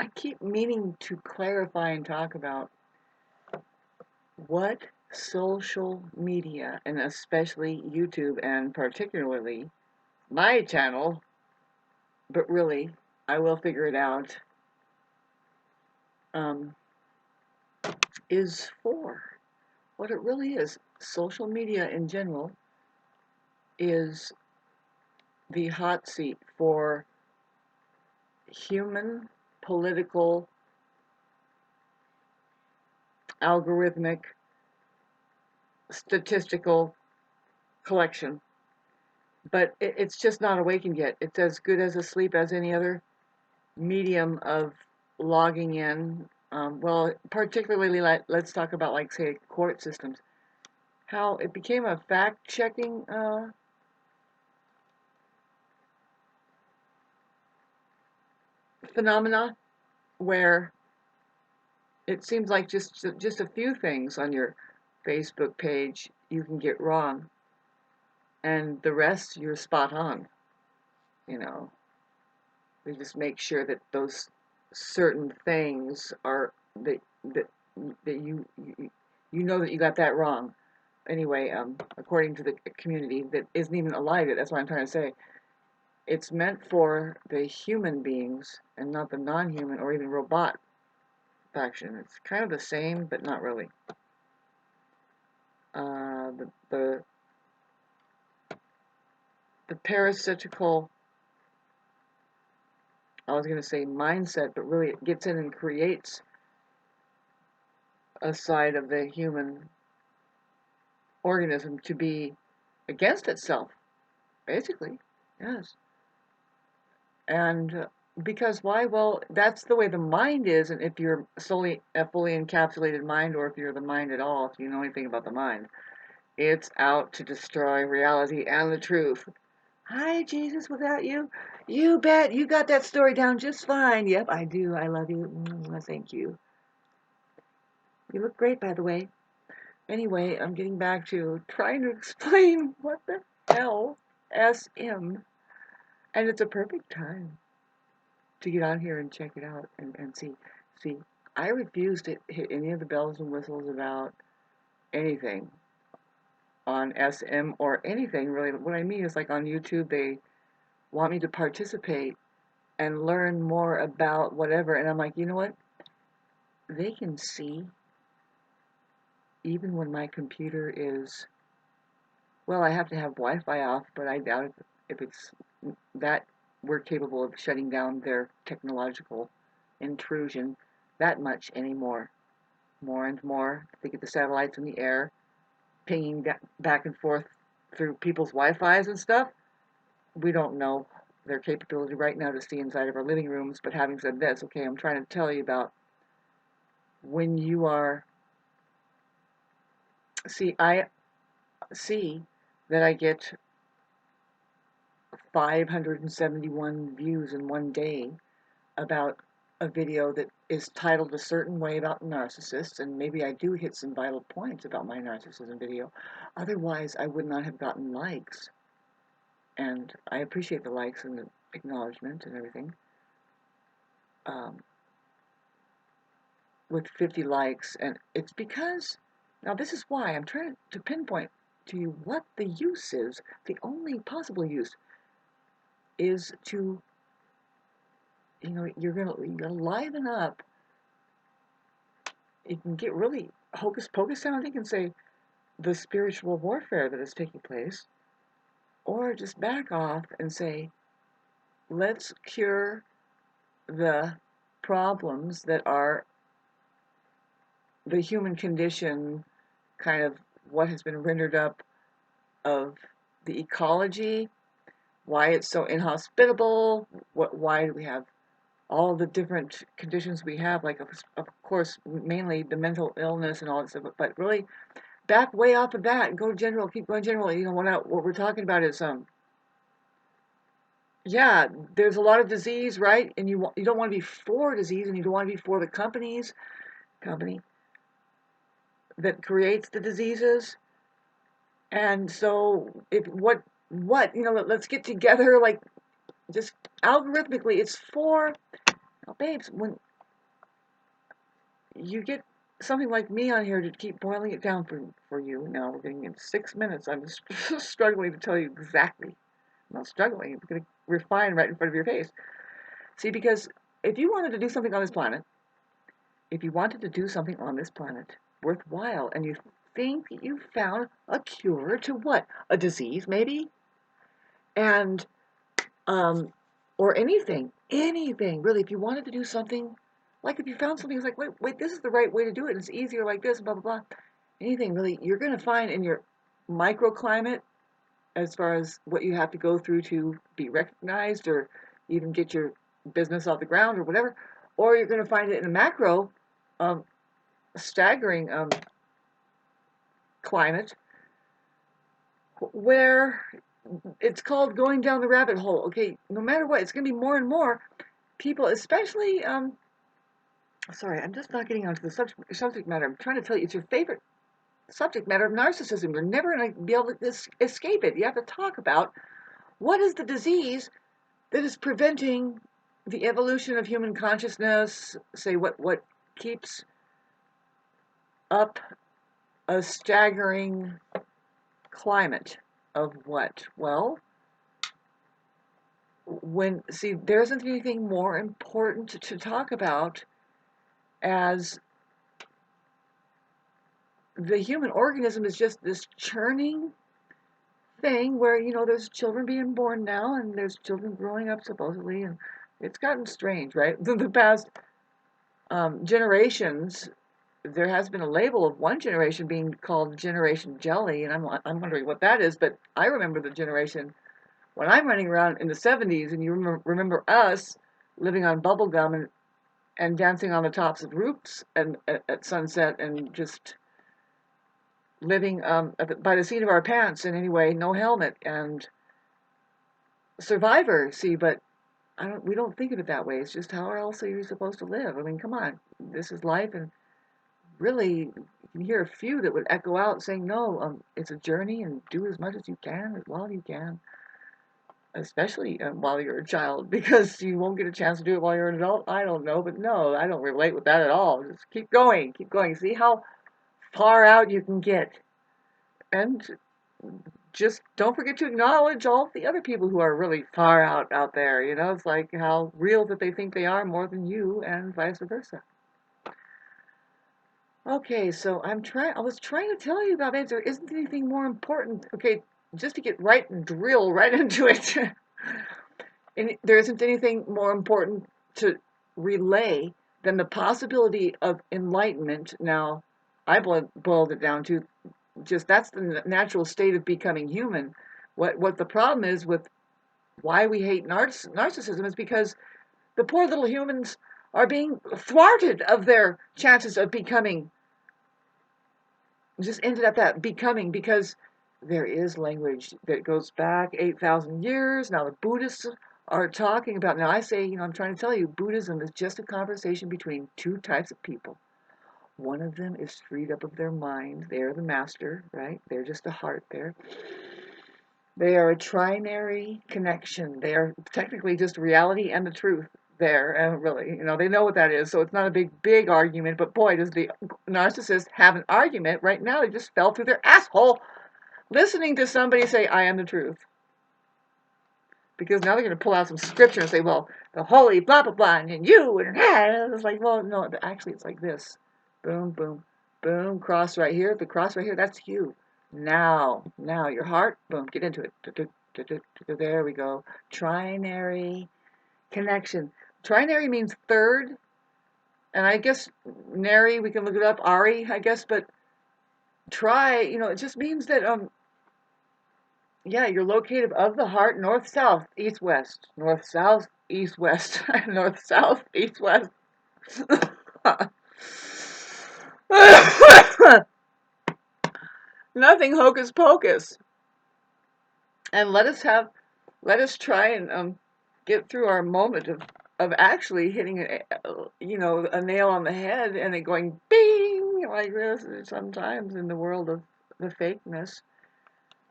I keep meaning to clarify and talk about what social media, and especially YouTube, and particularly my channel, but really, I will figure it out, um, is for. What it really is. Social media in general is the hot seat for human political, algorithmic, statistical collection. But it's just not awakened yet. It's as good as asleep as any other medium of logging in. Well, particularly, let's talk about, like, say, court systems. How it became a fact-checking phenomena, where it seems like just a few things on your Facebook page you can get wrong, and the rest you're spot on. You know, they just make sure that those certain things are that that you know that you got that wrong. Anyway, according to the community that isn't even alive yet. That's what I'm trying to say. It's meant for the human beings and not the non-human or even robot faction. It's kind of the same, but not really. The parasitical, I was going to say mindset, but really it gets in and creates a side of the human organism to be against itself, basically. Yes. And because why? Well, that's the way the mind is, and if you're solely a fully encapsulated mind, or if you're the mind at all, if you know anything about the mind, it's out to destroy reality and the truth. Hi, Jesus, without you? You bet. You got that story down just fine. Yep, I do. I love you. Thank you. You look great, by the way. Anyway, I'm getting back to trying to explain what the hell SM. And it's a perfect time to get on here and check it out and see. See, I refuse to hit any of the bells and whistles about anything on SM or anything really. What I mean is, like, on YouTube, they want me to participate and learn more about whatever. And I'm like, you know what? They can see even when my computer is, well, I have to have Wi-Fi off, but I doubt if it's that we're capable of shutting down their technological intrusion that much anymore. More and more, they get the satellites in the air, pinging back and forth through people's Wi-Fis and stuff. We don't know their capability right now to see inside of our living rooms, but having said this, okay, I'm trying to tell you about when you are, I see that I get 571 views in one day about a video that is titled a certain way about narcissists, and maybe I do hit some vital points about my narcissism video. Otherwise, I would not have gotten likes. And I appreciate the likes and the acknowledgement and everything. With 50 likes, and it's because, now this is why I'm trying to pinpoint to you what the use is. The only possible use is to, you're gonna liven up. You can get really hocus pocus sounding and say the spiritual warfare that is taking place, or just back off and say, let's cure the problems that are the human condition, kind of what has been rendered up of the ecology, why it's so inhospitable, why do we have all the different conditions we have, like, of course, mainly the mental illness and all that stuff, but really back way off of that and go general, keep going general. What we're talking about is, yeah, there's a lot of disease, right? And you don't want to be for disease, and you don't want to be for the company that creates the diseases. And so, let's get together, like, just algorithmically, it's for, now, babes, when you get something like me on here to keep boiling it down for you. Now we're getting in 6 minutes. I'm struggling to tell you exactly. I'm not struggling. It's going to refine right in front of your face. See, because if you wanted to do something on this planet, worthwhile, and you think you found a cure to what? A disease, maybe? And, or anything, really. If you wanted to do something, like if you found something, it's like, wait, this is the right way to do it. It's easier like this, blah, blah, blah. Anything, really, you're going to find in your microclimate, as far as what you have to go through to be recognized or even get your business off the ground or whatever, or you're going to find it in a macro, staggering climate where it's called going down the rabbit hole. Okay, no matter what, it's going to be more and more people, especially. Sorry, I'm just not getting onto the subject matter. I'm trying to tell you, it's your favorite subject matter of narcissism. You're never going to be able to escape it. You have to talk about what is the disease that is preventing the evolution of human consciousness. Say what keeps up a staggering climate of what? Well, there isn't anything more important to talk about as the human organism is just this churning thing where, there's children being born now and there's children growing up supposedly, and it's gotten strange, right? The past generations, there has been a label of one generation being called Generation Jelly, and I'm wondering what that is, but I remember the generation when I'm running around in the 70s, and you remember us living on bubble gum and dancing on the tops of roofs and at sunset and just living by the seat of our pants, and anyway, no helmet and survivor. See, but we don't think of it that way. It's just how else are you supposed to live? I mean, come on, this is life, and really, you can hear a few that would echo out saying, no, it's a journey, and do as much as you can, as well as you can, especially while you're a child, because you won't get a chance to do it while you're an adult. I don't know, but no, I don't relate with that at all. Just keep going, keep going. See how far out you can get. And just don't forget to acknowledge all the other people who are really far out there. It's like how real that they think they are more than you, and vice versa. Okay, so I was trying to tell you about it. There isn't anything more important. Okay, just to get right and drill right into it. And there isn't anything more important to relay than the possibility of enlightenment. Now, I boiled it down to just that's the natural state of becoming human. What the problem is with why we hate narcissism is because the poor little humans are being thwarted of their chances of becoming. Just ended up that becoming, because there is language that goes back 8,000 years. Now the Buddhists are talking about, now I say, I'm trying to tell you, Buddhism is just a conversation between two types of people. One of them is freed up of their mind. They're the master, right? They're just a heart there. They are a trinary connection. They are technically just reality and the truth there. And really, they know what that is. So it's not a big argument. But boy, does the narcissist have an argument right now. They just fell through their asshole listening to somebody say, I am the truth. Because now they're going to pull out some scripture and say, well, the holy blah, blah, blah, and you, and it's like, well, no, actually it's like this. Boom, boom, boom, cross right here. The cross right here, that's you. Now, your heart, boom, get into it. There we go. Trinary connection. Trinary means third, and I guess nary, we can look it up, Ari, I guess, but it just means that, you're located of the heart, north, south, east, west, north, south, east, west, north, south, east, west. Nothing hocus pocus. And let us try and get through our moment of actually hitting a nail on the head and it going bing like this. Sometimes in the world of the fakeness,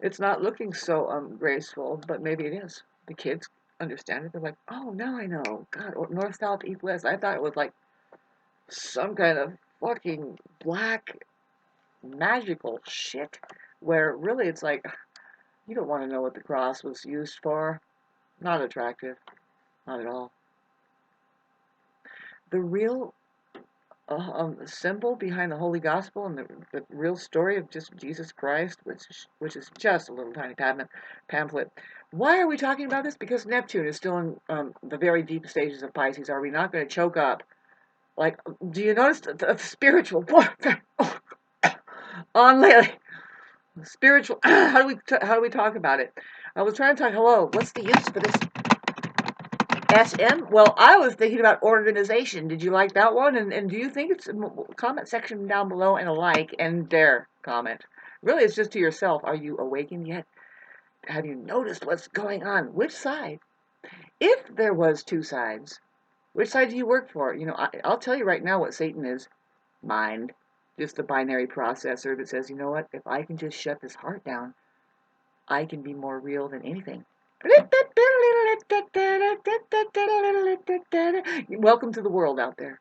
it's not looking so graceful, but maybe it is. The kids understand it. They're like, oh, now I know. God, north, south, east, west. I thought it was like some kind of fucking black magical shit where really it's like you don't want to know what the cross was used for. Not attractive. Not at all. The real symbol behind the Holy Gospel and the real story of just Jesus Christ, which is just a little tiny pamphlet. Why are we talking about this? Because Neptune is still in the very deep stages of Pisces. Are we not going to choke up? Like, do you notice the spiritual warfare on lately? Spiritual. How do we talk about it? I was trying to talk. Hello, what's the use for this SM? Well, I was thinking about organization. Did you like that one? And do you think it's comment section down below and a like and there comment. Really, it's just to yourself. Are you awakened yet? Have you noticed what's going on? Which side? If there was two sides, which side do you work for? You know, I'll tell you right now what Satan is. Mind. Just a binary processor that says, you know what? If I can just shut this heart down, I can be more real than anything. Welcome to the world out there.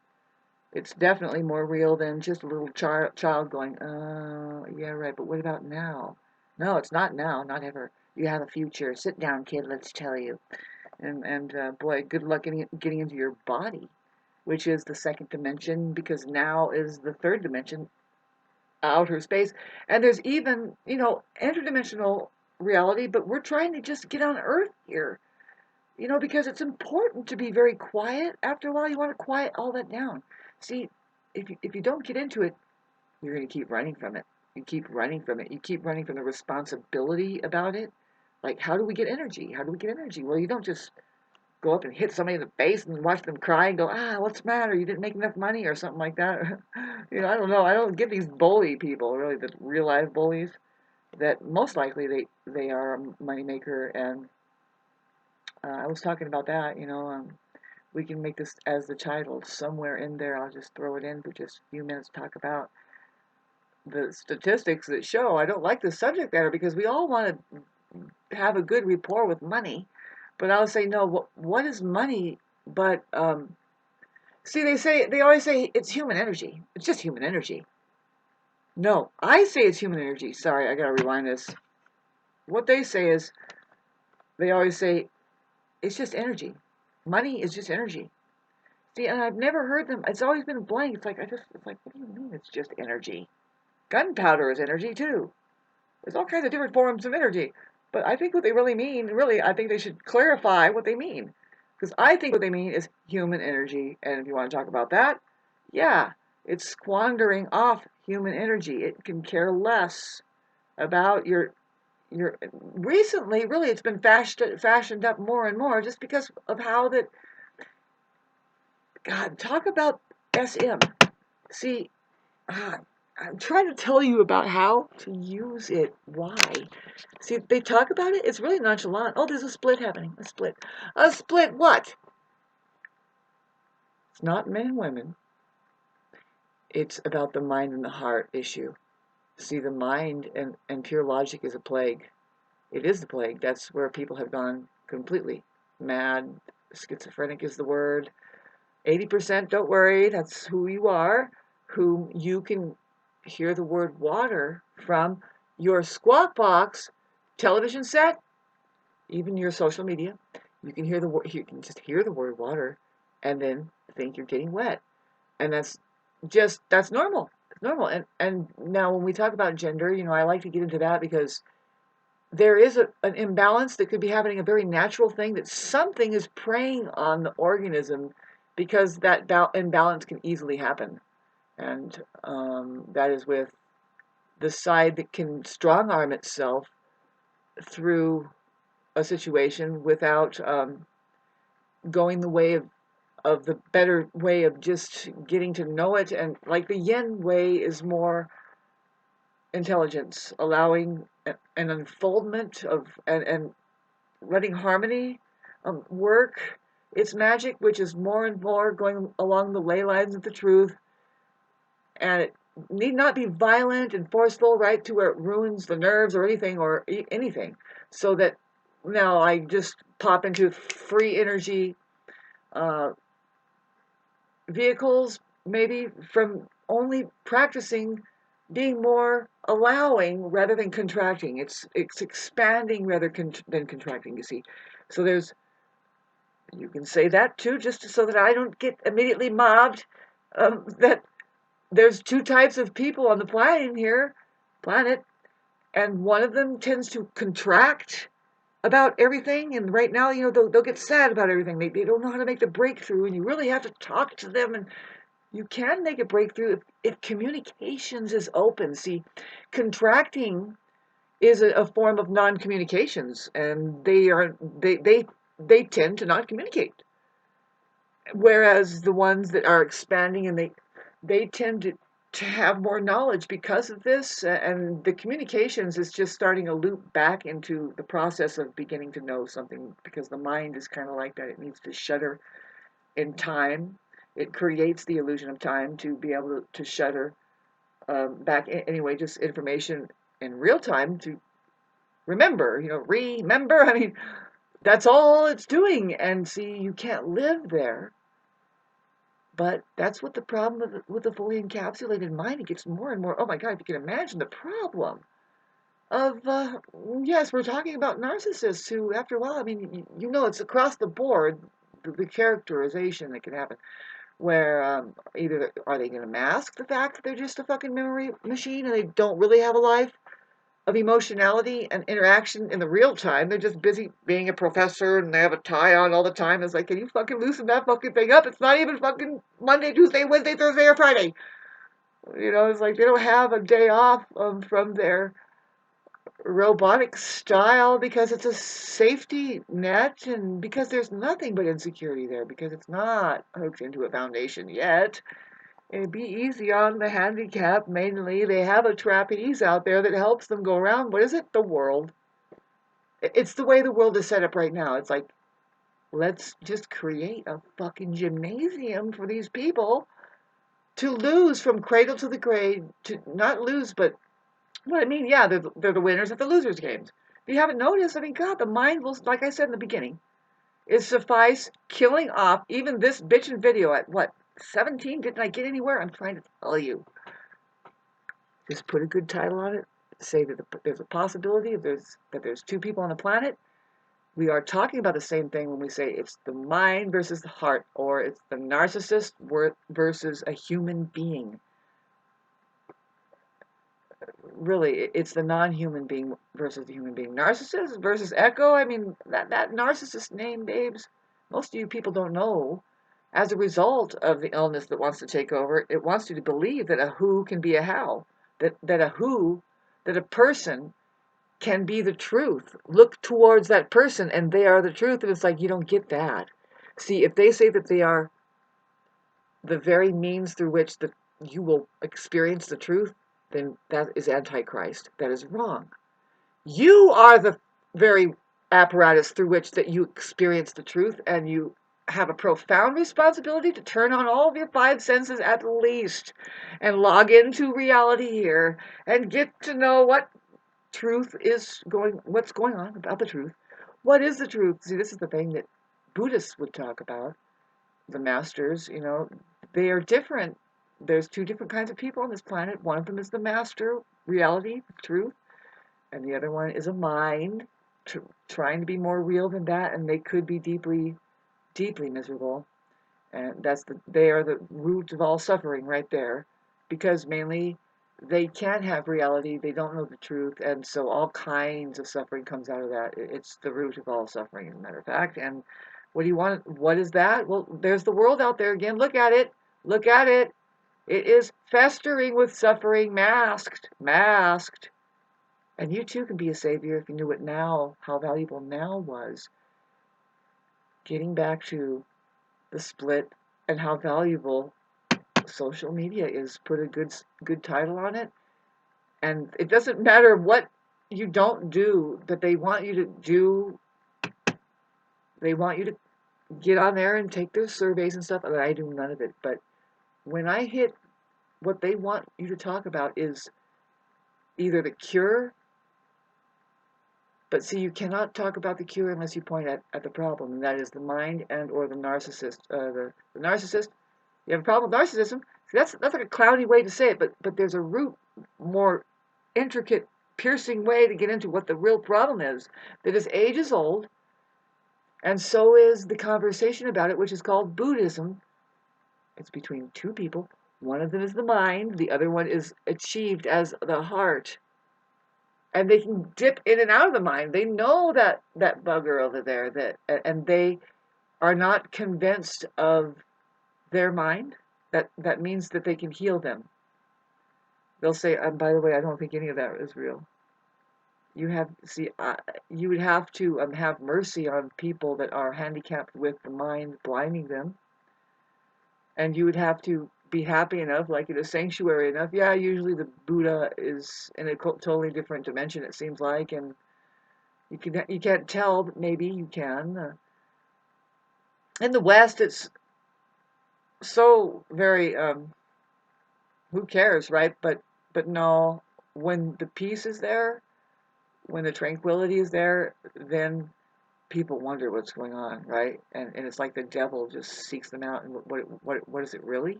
It's definitely more real than just a little child going, yeah, right, but what about now? No, it's not now, not ever. You have a future. Sit down, kid, let's tell you. And boy, good luck getting into your body, which is the second dimension, because now is the third dimension, outer space. And there's even, interdimensional reality, but we're trying to just get on Earth here, because it's important to be very quiet. After a while, you want to quiet all that down. See, if you don't get into it, you're going to keep running from it. You keep running from it. You keep running from the responsibility about it. Like, how do we get energy? How do we get energy? Well, you don't just go up and hit somebody in the face and watch them cry and go, what's the matter? You didn't make enough money or something like that. I don't know. I don't get these bully people, really, the real life bullies, that most likely they are a moneymaker. And I was talking about that, we can make this as the title somewhere in there. I'll just throw it in for just a few minutes to talk about the statistics that show. I don't like the subject matter because we all want to have a good rapport with money. But I'll say, no, what is money? But, see, they always say it's human energy. It's just human energy. No, I say it's human energy. Sorry, I gotta rewind this. What they say is, they always say, it's just energy. Money is just energy. See, and I've never heard them, it's always been blank. It's like, what do you mean it's just energy? Gunpowder is energy, too. There's all kinds of different forms of energy. But I think what they really mean, I think they should clarify what they mean. Because I think what they mean is human energy. And if you want to talk about that, yeah, it's squandering off human energy. It can care less about your recently, really, it's been fashioned up more and more just because of how that, God, talk about SM. See, I'm trying to tell you about how to use it. Why? See, they talk about it. It's really nonchalant. Oh, there's a split happening. A split. A split what? It's not men and women. It's about the mind and the heart issue. See, the mind and pure logic is a plague. It is the plague. That's where people have gone completely mad. Schizophrenic is the word. 80%, don't worry, that's who you are, who you can hear the word water from your squawk box, television set, even your social media. You can you can just hear the word water and then think you're getting wet. And that's normal. It's normal. And now when we talk about gender, I like to get into that because there is an imbalance that could be happening, a very natural thing, that something is preying on the organism, because that imbalance can easily happen. And that is with the side that can strong arm itself through a situation without going the way of the better way of just getting to know it. And like the yin way is more intelligence, allowing an unfoldment of and letting harmony work its magic, which is more and more going along the ley lines of the truth. And it need not be violent and forceful, right, to where it ruins the nerves or anything. So that now I just pop into free energy vehicles, maybe from only practicing being more allowing rather than contracting. It's expanding rather than contracting, you see. So you can say that too, just so that I don't get immediately mobbed, that there's two types of people on the planet, and one of them tends to contract about everything, and right now, they'll get sad about everything. They don't know how to make the breakthrough, and you really have to talk to them, and you can make a breakthrough if communications is open. See, contracting is a form of non-communications, and they tend to not communicate. Whereas the ones that are expanding, and they tend to have more knowledge because of this, and the communications is just starting a loop back into the process of beginning to know something, because the mind is kind of like that. It needs to shutter in time. It creates the illusion of time to be able to shutter back anyway, just information in real time to remember. Remember. I mean, that's all it's doing. And see, you can't live there. But that's what the problem with the fully encapsulated mind. It gets more and more. Oh my God! If you can imagine the problem of yes, we're talking about narcissists who, after a while, I mean, it's across the board. The characterization that can happen, where either are they going to mask the fact that they're just a fucking memory machine and they don't really have a life of emotionality and interaction in the real time. They're just busy being a professor and they have a tie on all the time. It's like, can you fucking loosen that fucking thing up? It's not even fucking Monday, Tuesday, Wednesday, Thursday, or Friday. It's like they don't have a day off from their robotic style because it's a safety net, and because there's nothing but insecurity there, because it's not hooked into a foundation yet. It'd be easy on the handicapped. Mainly, they have a trapeze out there that helps them go around. What is it? The world. It's the way the world is set up right now. It's like, let's just create a fucking gymnasium for these people to lose from cradle to the grave. To not lose, but what I mean, yeah, they're the winners at the losers' games. If you haven't noticed, I mean, God, the mind will, like I said in the beginning, is suffice killing off even this bitchin' video at what, 17? Didn't I get anywhere? I'm trying to tell you. Just put a good title on it. Say that there's a possibility that there's two people on the planet. We are talking about the same thing when we say it's the mind versus the heart, or it's the narcissist versus a human being. Really, it's the non-human being versus the human being. Narcissist versus echo. I mean, that narcissist name, babes, most of you people don't know. As a result of the illness that wants to take over, it wants you to believe that a who can be a how. That a person can be the truth. Look towards that person and they are the truth. And it's like, you don't get that. See, if they say that they are the very means through which you will experience the truth, then that is Antichrist. That is wrong. You are the very apparatus through which that you experience the truth, and you have a profound responsibility to turn on all of your five senses at least and log into reality here and get to know what's going on about the truth. What is the truth? See, this is the thing that Buddhists would talk about. The masters, they are different. There's two different kinds of people on this planet. One of them is the master, reality, truth, and the other one is a mind trying to be more real than that, and they could be deeply, deeply miserable. And they are the root of all suffering right there, because mainly they can't have reality, they don't know the truth, and so all kinds of suffering comes out of that. It's the root of all suffering, as a matter of fact. And what do you want? What is that? Well, there's the world out there again. Look at it. Look at it. It is festering with suffering, masked. And you too can be a savior if you knew it now, how valuable now was. Getting back to the split and how valuable social media is. Put a good title on it. And it doesn't matter what you don't do that they want you to do. They want you to get on there and take their surveys and stuff, and I do none of it. But when I hit what they want you to talk about is either the cure, but see, you cannot talk about the cure unless you point at the problem, and that is the mind and or the narcissist. The narcissist, you have a problem with narcissism, See, that's like a cloudy way to say it, but there's a root, more intricate, piercing way to get into what the real problem is. That is ages old, and so is the conversation about it, which is called Buddhism. It's between two people. One of them is the mind, the other one is achieved as the heart. And they can dip in and out of the mind. They know that bugger over there, and they are not convinced of their mind. That means that they can heal them. They'll say, by the way, I don't think any of that is real. You would have to have mercy on people that are handicapped with the mind blinding them, and you would have to be happy enough, like in a sanctuary enough. Yeah, usually the Buddha is in a totally different dimension, it seems like, and you can't tell, but maybe you can. In the West, it's so very who cares, right? But no, when the peace is there, when the tranquility is there, then people wonder what's going on, right? And it's like the devil just seeks them out. And what is it really?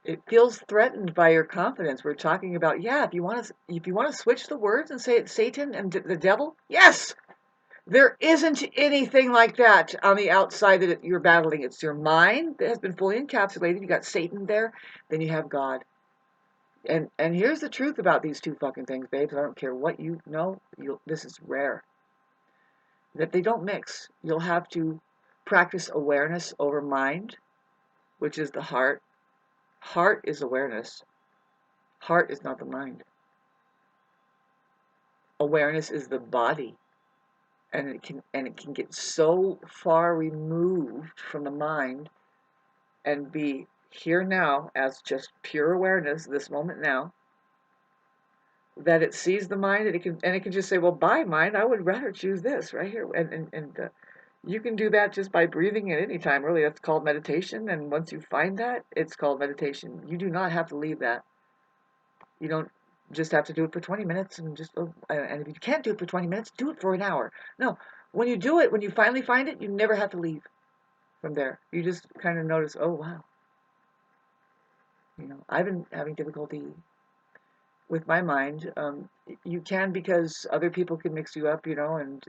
It feels threatened by your confidence. We're talking about, yeah, if you want to switch the words and say it's Satan and the devil, yes, there isn't anything like that on the outside that you're battling. It's your mind that has been fully encapsulated. You got Satan there, then you have God. And here's the truth about these two fucking things, babes. I don't care what you know. This is rare. That they don't mix. You'll have to practice awareness over mind, which is the heart. Heart is awareness. Heart is not the mind. Awareness is the body. And it can get so far removed from the mind and be here now as just pure awareness, this moment now, that it sees the mind and it can just say, well, by mind, I would rather choose this right here. And you can do that just by breathing at any time. Really, that's called meditation. And once you find that, it's called meditation. You do not have to leave that. You don't just have to do it for 20 minutes and and if you can't do it for 20 minutes, do it for an hour. No, when you do it, when you finally find it, you never have to leave from there. You just kind of notice, oh, wow. I've been having difficulty with my mind. You can, because other people can mix you up, and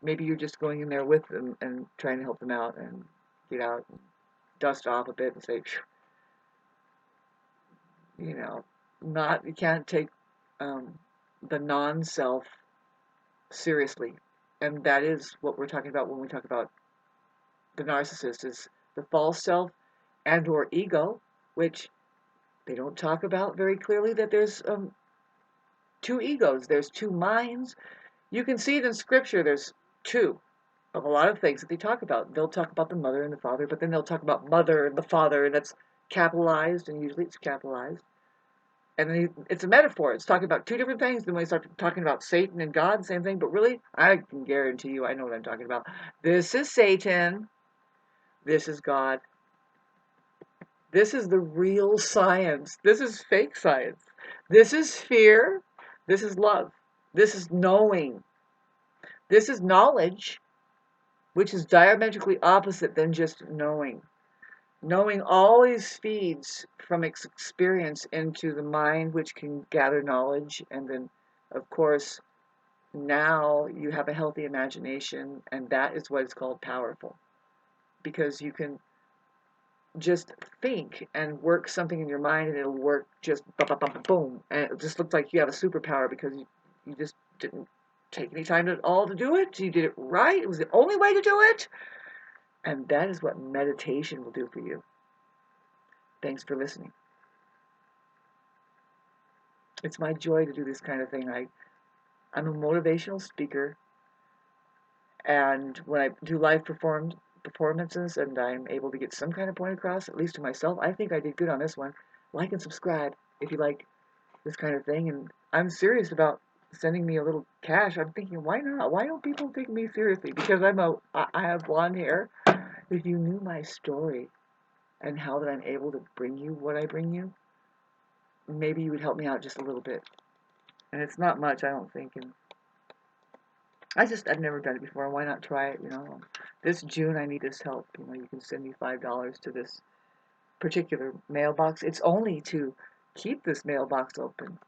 maybe you're just going in there with them and trying to help them out and get out and dust off a bit and say, you can't take the non-self seriously. And that is what we're talking about when we talk about the narcissist, is the false self and or ego, which they don't talk about very clearly, that there's two egos, there's two minds. You can see it in scripture. There's two of a lot of things that they talk about. They'll talk about the mother and the father, but then they'll talk about mother and the father, and that's capitalized, and usually it's capitalized. And then it's a metaphor. It's talking about two different things. Then when we start talking about Satan and God, same thing. But really, I can guarantee you, I know what I'm talking about. This is Satan. This is God. This is the real science. This is fake science. This is fear. This is love. This is knowing. This is knowledge, which is diametrically opposite than just knowing. Knowing always feeds from experience into the mind, which can gather knowledge. And then, of course, now you have a healthy imagination, and that is what is called powerful. Because you can just think and work something in your mind, and it'll work just boom. And it just looks like you have a superpower because you just didn't take any time at all to do it. You did it right. It was the only way to do it. And that is what meditation will do for you. Thanks for listening. It's my joy to do this kind of thing. I'm a motivational speaker, and when I do live performances and I'm able to get some kind of point across, at least to myself, I think I did good on this one. Like and subscribe if you like this kind of thing. And I'm serious about sending me a little cash. I'm thinking, why not? Why don't people take me seriously? Because I have blonde hair. If you knew my story and how that I'm able to bring you what I bring you, maybe you would help me out just a little bit. And it's not much, I don't think. And I've never done it before. Why not try it? This June I need this help. You can send me $5 to this particular mailbox. It's only to keep this mailbox open.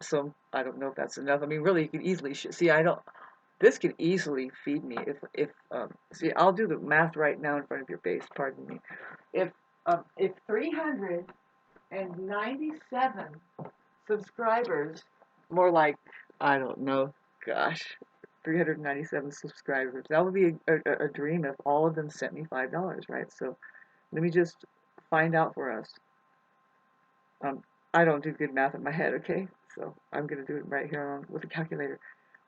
So I don't know if that's enough. I mean, really, you could easily see. I don't. This could easily feed me if see. I'll do the math right now in front of your face. Pardon me. If 397 subscribers, more like, I don't know, gosh, 397 subscribers. That would be a dream if all of them sent me $5, right? So let me just find out for us. I don't do good math in my head, okay? So I'm going to do it right here with a calculator.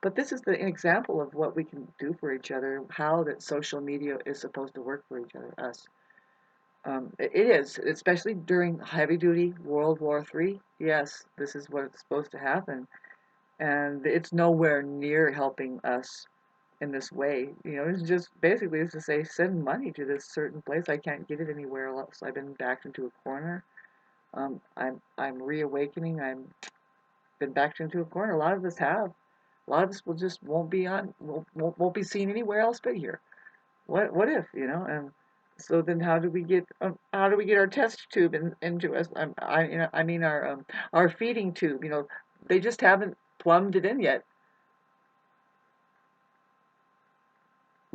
But this is an example of what we can do for each other, how that social media is supposed to work for each other, us. It is, especially during heavy-duty World War III. Yes, this is what's supposed to happen. And it's nowhere near helping us in this way. It's just basically it's to say send money to this certain place. I can't get it anywhere else. I've been backed into a corner. I'm reawakening. I'm been backed into a corner. A lot of us have. A lot of us will just won't be on. Won't be seen anywhere else but here. What if And so then how do we get our test tube into us? I mean our feeding tube. They just haven't plumbed it in yet.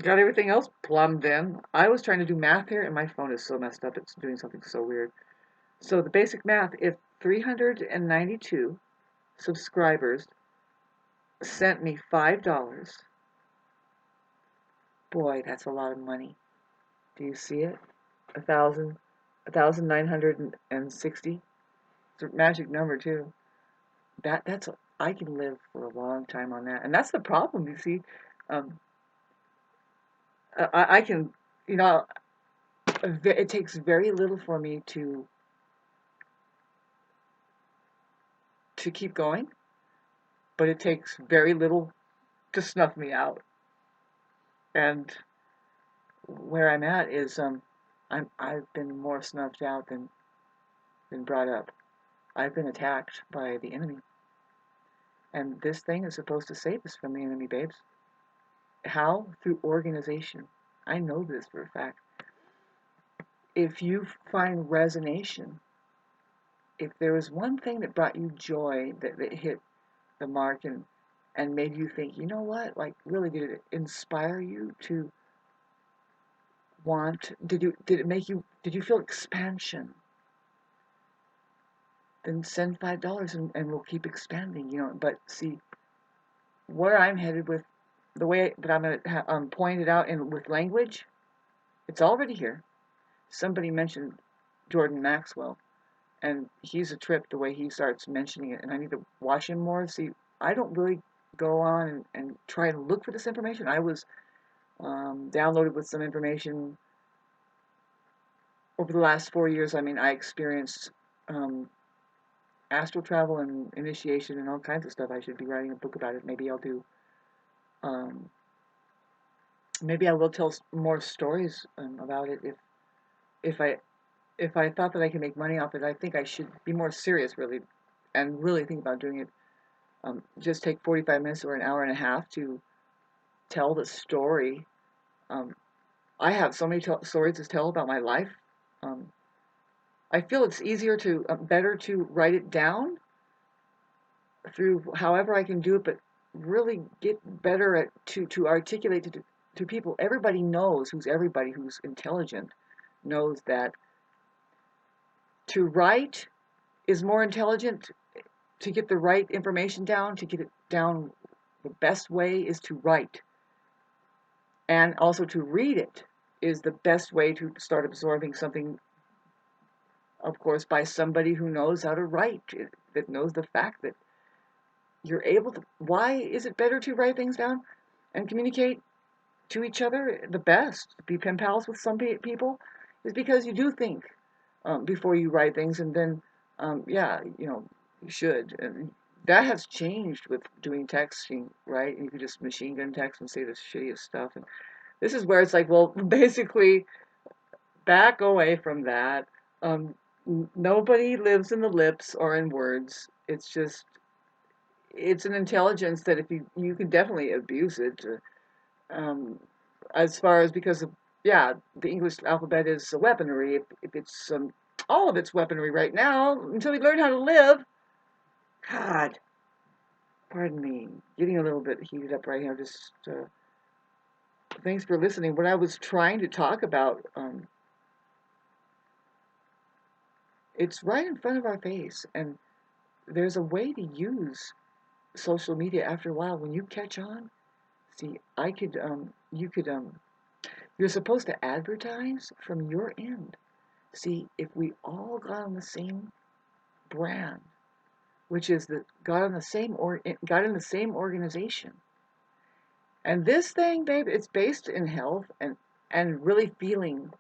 Got everything else plumbed in. I was trying to do math here, and my phone is so messed up. It's doing something so weird. So the basic math: if 392 subscribers sent me $5, boy, that's a lot of money. Do you see it? 1,960. It's a magic number too. That's I can live for a long time on that, and that's the problem. You see, um, I can, you know, it takes very little for me to keep going, but it takes very little to snuff me out. And where I'm at is I've been more snuffed out than brought up. I've been attacked by the enemy. And this thing is supposed to save us from the enemy, babes. How? Through organization. I know this for a fact. If you find resonation, if there was one thing that brought you joy that hit the mark and made you think, you know what, like really did it inspire you to want, did you feel expansion? Then send $5 and we'll keep expanding. But see, where I'm headed with the way that I'm going to point it out with language, it's already here. Somebody mentioned Jordan Maxwell, and he's a trip the way he starts mentioning it, and I need to watch him more. See, I don't really go on and try to look for this information. I was downloaded with some information over the last 4 years. I mean, I experienced astral travel and initiation and all kinds of stuff. I should be writing a book about it. Maybe I'll do. Um, Maybe I will tell more stories about it if I thought that I could make money off it. I think I should be more serious, really, and really think about doing it. Just take 45 minutes or an hour and a half to tell the story. Um, I have so many stories to tell about my life. Um, I feel it's better to write it down through however I can do it, but really get better at to articulate to people. Everybody who's intelligent knows that to write is more intelligent. To get the right information down, to get it down, the best way is to write. And also to read it is the best way to start absorbing something, of course, by somebody who knows how to write, that knows the fact that you're able to. Why is it better to write things down and communicate to each other the best? Be pen pals with some people is because you do think before you write things, and then, yeah, you should. And that has changed with doing texting, right? You can just machine gun text and say the shittiest stuff. And this is where it's like, well, basically, back away from that. Um, Nobody lives in the lips or in words. It's an intelligence that if you can definitely abuse it. Um, as far as because of yeah, the English alphabet is a weaponry. If it's all of it's weaponry right now until we learn how to live. God, pardon me, getting a little bit heated up right here. Just thanks for listening. What I was trying to talk about, it's right in front of our face, and there's a way to use social media after a while when you catch on. See, you could, you're supposed to advertise from your end. See, if we all got on the same brand, which is that got in the same organization, and this thing, babe, it's based in health and really feeling.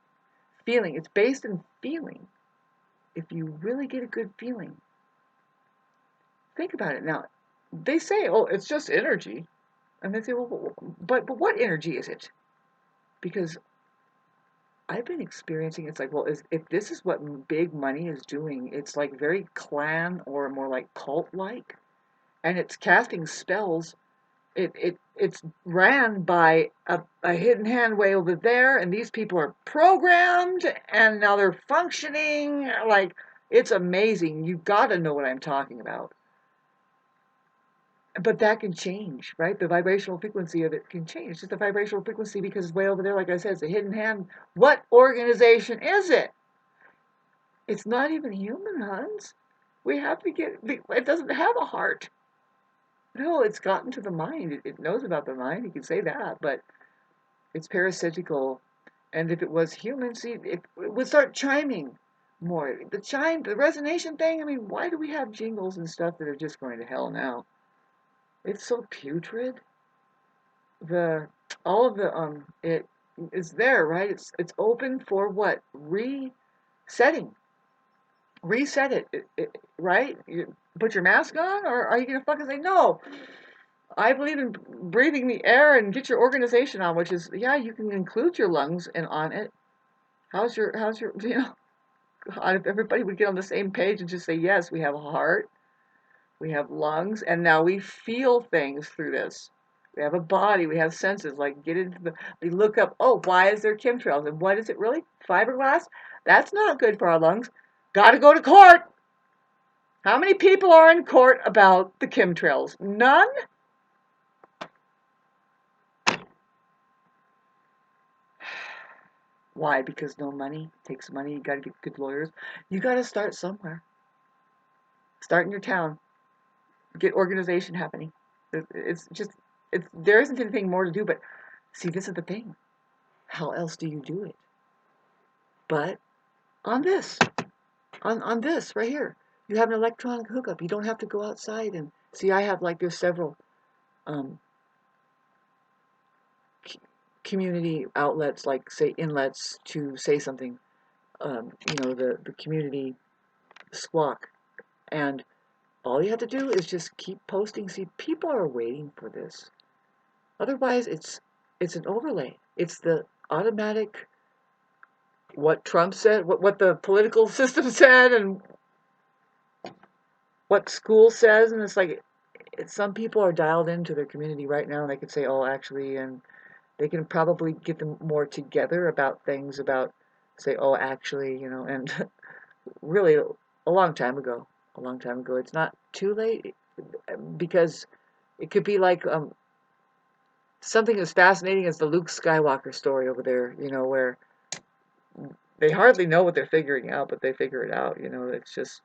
It's based in feeling. If you really get a good feeling, think about it. Now, they say, oh, it's just energy, and they say, well, but what energy is it? Because I've been experiencing, it's like, well, if this is what big money is doing, it's like very clan or more like cult like, and it's casting spells. It's ran by a hidden hand way over there, and these people are programmed, and now they're functioning like it's amazing. You've got to know what I'm talking about. But that can change, right? The vibrational frequency of it can change. It's just the vibrational frequency because it's way over there, like I said, it's a hidden hand. What organization is it? It's not even human, Hans. We have to get, it doesn't have a heart. No, it's gotten to the mind. It knows about the mind. You can say that, but it's parasitical. And if it was human, see, it would start chiming more. The resonation thing, I mean, why do we have jingles and stuff that are just going to hell now? It's so putrid. The all of the it is there, right? It's open for what? Resetting. Reset right? You put your mask on, or are you gonna fucking say no? I believe in breathing the air and get your organization on, which is yeah, you can include your lungs and on it. How's your God, if everybody would get on the same page and just say yes, we have a heart, we have lungs, and now we feel things through this. We have a body, we have senses. Like get into we look up. Oh, why is there chemtrails? And what is it really? Fiberglass? That's not good for our lungs. Got to go to court. How many people are in court about the chemtrails? None. Why? Because no money. It takes money. You got to get good lawyers. You got to start somewhere. Start in your town. Get organization happening. It's just there isn't anything more to do. But see, this is the thing. How else do you do it? But on this, on this right here, you have an electronic hookup. You don't have to go outside and see. I have like there's several um, community outlets, like say inlets to say something. The community squawk, and all you have to do is just keep posting. See, people are waiting for this. Otherwise, it's an overlay. It's the automatic what Trump said, what the political system said, and what school says, and it's like some people are dialed into their community right now, and they can say, "Oh, actually," and they can probably get them more together about things about, say, "Oh, actually," and really a long time ago, it's not too late because it could be like something as fascinating as the Luke Skywalker story over there, where they hardly know what they're figuring out, but they figure it out. It's just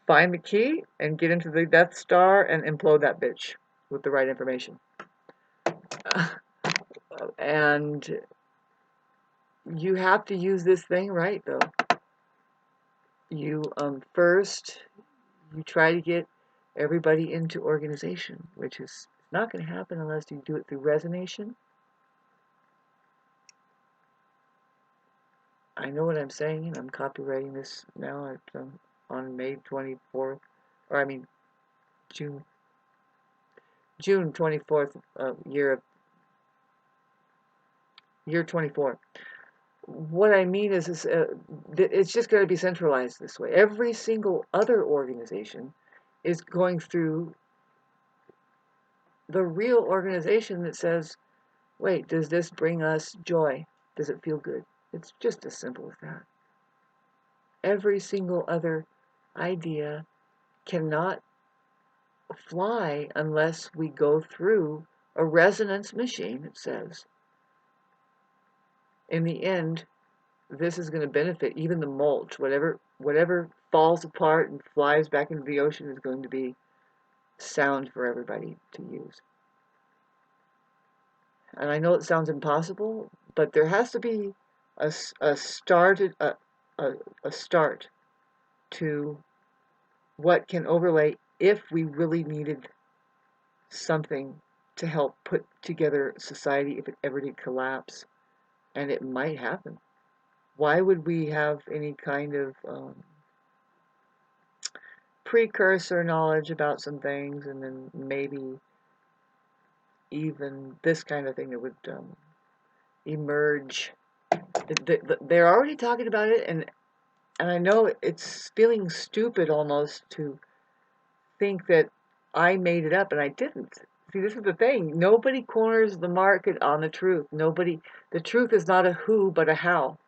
find the key and get into the Death Star and implode that bitch with the right information. And you have to use this thing right, though. You first you try to get everybody into organization, which is not going to happen unless you do it through resonation. I know what I'm saying, and I'm copywriting this now on May 24th, or I mean June 24th, year 24. What I mean is it's just going to be centralized this way. Every single other organization is going through the real organization that says, wait, does this bring us joy? Does it feel good? It's just as simple as that. Every single other idea cannot fly unless we go through a resonance machine, it says. In the end, this is going to benefit even the mulch. Whatever falls apart and flies back into the ocean is going to be sound for everybody to use. And I know it sounds impossible, but there has to be a start to what can overlay if we really needed something to help put together society if it ever did collapse, and it might happen. Why would we have any kind of precursor knowledge about some things, and then maybe even this kind of thing that would emerge? They're already talking about it, and I know it's feeling stupid almost to think that I made it up, and I didn't. See, this is the thing. Nobody corners the market on the truth. The truth is not a who, but a how.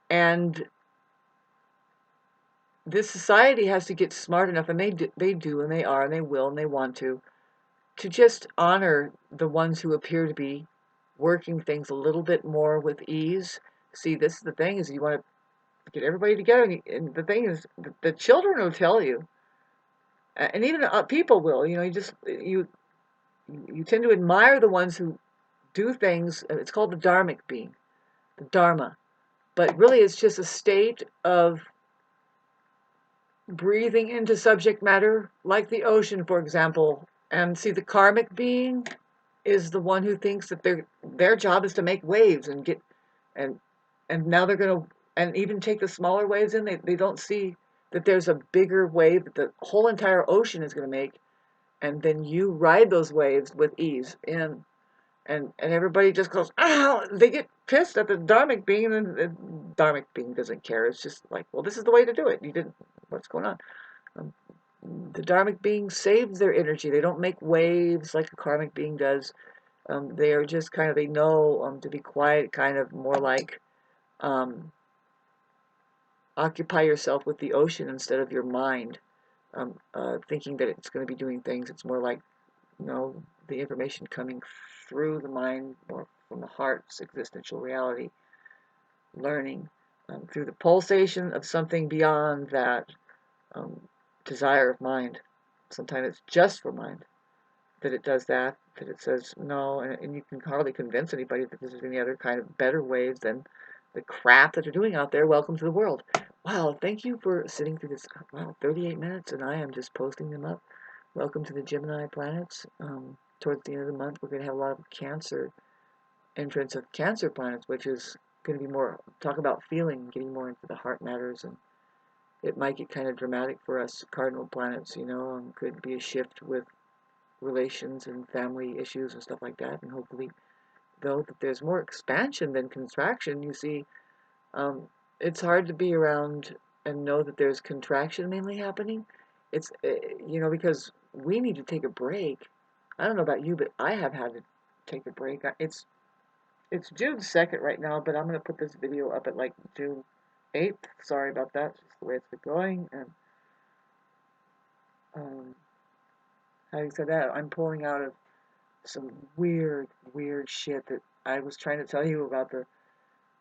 And this society has to get smart enough, and they do, and they are, and they will, and they want to just honor the ones who appear to be working things a little bit more with ease. See, this is the thing, is you want to get everybody together, and the thing is, the children will tell you, and even people will, you tend to admire the ones who do things. It's called the dharmic being, the dharma, but really it's just a state of breathing into subject matter, like the ocean, for example. And see, the karmic being is the one who thinks that their job is to make waves and get and now they're going to, and even take the smaller waves in. They don't see that there's a bigger wave that the whole entire ocean is going to make, and then you ride those waves with ease. And everybody just goes, ow! They get pissed at the dharmic being, and the dharmic being doesn't care. It's just like, well, this is the way to do it. You didn't. What's going on? Um, the dharmic being saves their energy. They don't make waves like a karmic being does. They are just kind of, they know to be quiet, kind of more like occupy yourself with the ocean instead of your mind, thinking that it's going to be doing things. It's more like, the information coming through the mind, more from the heart's existential reality, learning through the pulsation of something beyond that desire of mind. Sometimes it's just for mind that it does that it says no, and you can hardly convince anybody that there's any other kind of better ways than the crap that they're doing out there. Welcome to the world. Wow, thank you for sitting through this. Wow, 38 minutes, and I am just posting them up. Welcome to the Gemini planets. Towards the end of the month, we're going to have a lot of entrance of Cancer planets, which is going to be more talk about feeling, getting more into the heart matters, and it might get kind of dramatic for us cardinal planets. Could be a shift with relations and family issues and stuff like that, and hopefully, though, that there's more expansion than contraction. You see, it's hard to be around and know that there's contraction mainly happening. It's because we need to take a break. I don't know about you, but I have had to take a break. It's June 2nd right now, but I'm going to put this video up at like June 8th. Sorry about that. It's just the way it's been going. And having said that, I'm pulling out of some weird shit that I was trying to tell you about, the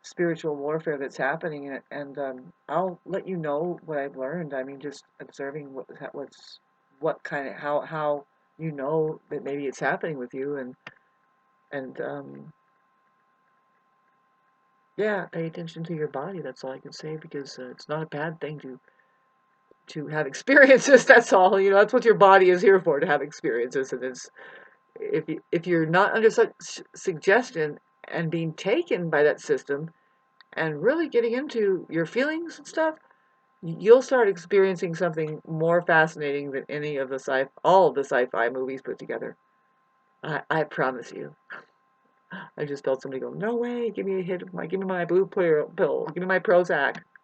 spiritual warfare that's happening, and I'll let you know what I've learned. I mean, just observing what kind of how that maybe it's happening with you, and yeah, pay attention to your body. That's all I can say, because it's not a bad thing to have experiences. That's all. That's what your body is here for, to have experiences. And it's, if you're not under such suggestion and being taken by that system and really getting into your feelings and stuff, you'll start experiencing something more fascinating than any of all of the sci-fi movies put together. I promise you. I just felt somebody go, no way, give me my blue pill, give me my Prozac.